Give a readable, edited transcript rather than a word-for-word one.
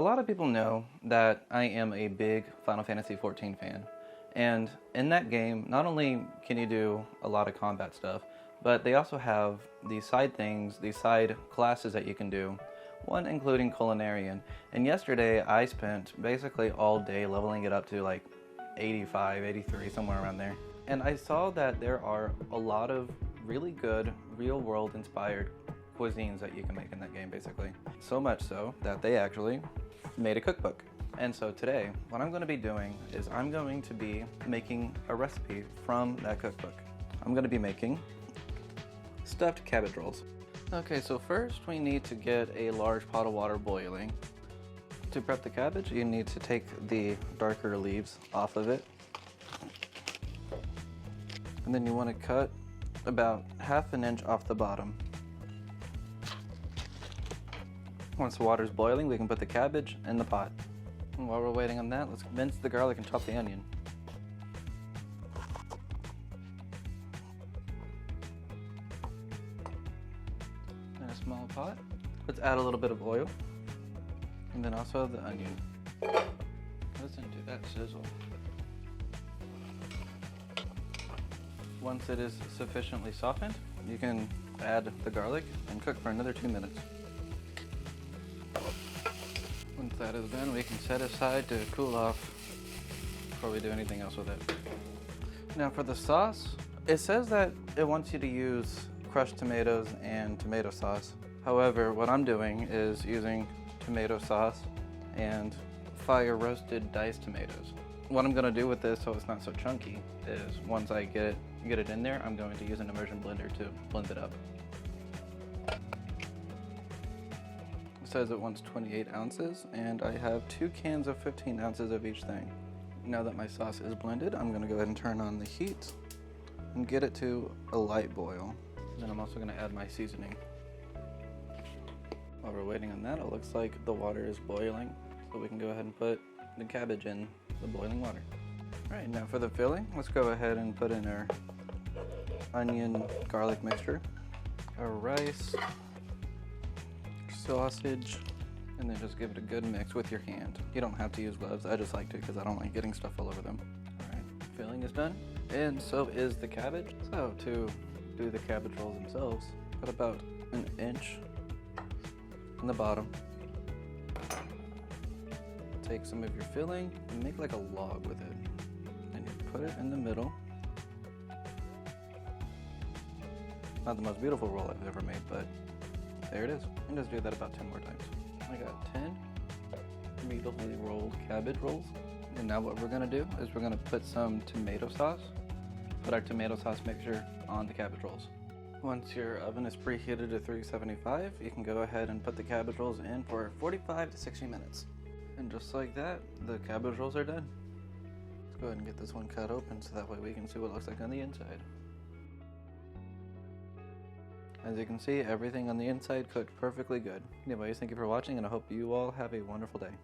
A lot of people know that I am a big Final Fantasy XIV fan, and in that game, not only can you do a lot of combat stuff, but they also have these side things, these side classes that you can do, one including Culinarian. And yesterday I spent basically all day leveling it up to like 85, 83, somewhere around there. And I saw that there are a lot of really good, real-world inspired cuisines that you can make in that game, basically. So much so that they actually made a cookbook. And so today, what I'm going to be doing is I'm going to be making a recipe from that cookbook. I'm going to be making stuffed cabbage rolls. Okay, so first we need to get a large pot of water boiling. To prep the cabbage, you need to take the darker leaves off of it. And then you want to cut about ½ inch off the bottom. Once the water's boiling, we can put the cabbage in the pot. And while we're waiting on that, let's mince the garlic and chop the onion. In a small pot, let's add a little bit of oil. And then also the onion. Listen to that sizzle. Once it is sufficiently softened, you can add the garlic and cook for another 2 minutes. Once that is done, we can set aside to cool off before we do anything else with it. Now for the sauce, it says that it wants you to use crushed tomatoes and tomato sauce. However, what I'm doing is using tomato sauce and fire roasted diced tomatoes. What I'm going to do with this so it's not so chunky is once I get it in there, I'm going to use an immersion blender to blend it up. It says it wants 28 ounces, and I have 2 cans of 15 ounces of each thing. Now that my sauce is blended, I'm going to go ahead and turn on the heat and get it to a light boil. And then I'm also going to add my seasoning. While we're waiting on that, it looks like the water is boiling, so we can go ahead and put the cabbage in the boiling water. Alright, now for the filling, let's go ahead and put in our onion garlic mixture, our rice, sausage, and then just give it a good mix with your hand. You don't have to use gloves. I just like to because I don't like getting stuff all over them. Alright, filling is done, and so is the cabbage. So to do the cabbage rolls themselves, put about 1 inch in the bottom. Take some of your filling and make like a log with it. And you put it in the middle. Not the most beautiful roll I've ever made, but there it is. And just do that about 10 more times. I got 10 beautifully rolled cabbage rolls. And now what we're gonna do is we're gonna put some tomato sauce, put our tomato sauce mixture on the cabbage rolls. Once your oven is preheated to 375, you can go ahead and put the cabbage rolls in for 45 to 60 minutes. And just like that, the cabbage rolls are done. Let's go ahead and get this one cut open so that way we can see what it looks like on the inside. As you can see, everything on the inside cooked perfectly good. Anyways, thank you for watching, and I hope you all have a wonderful day.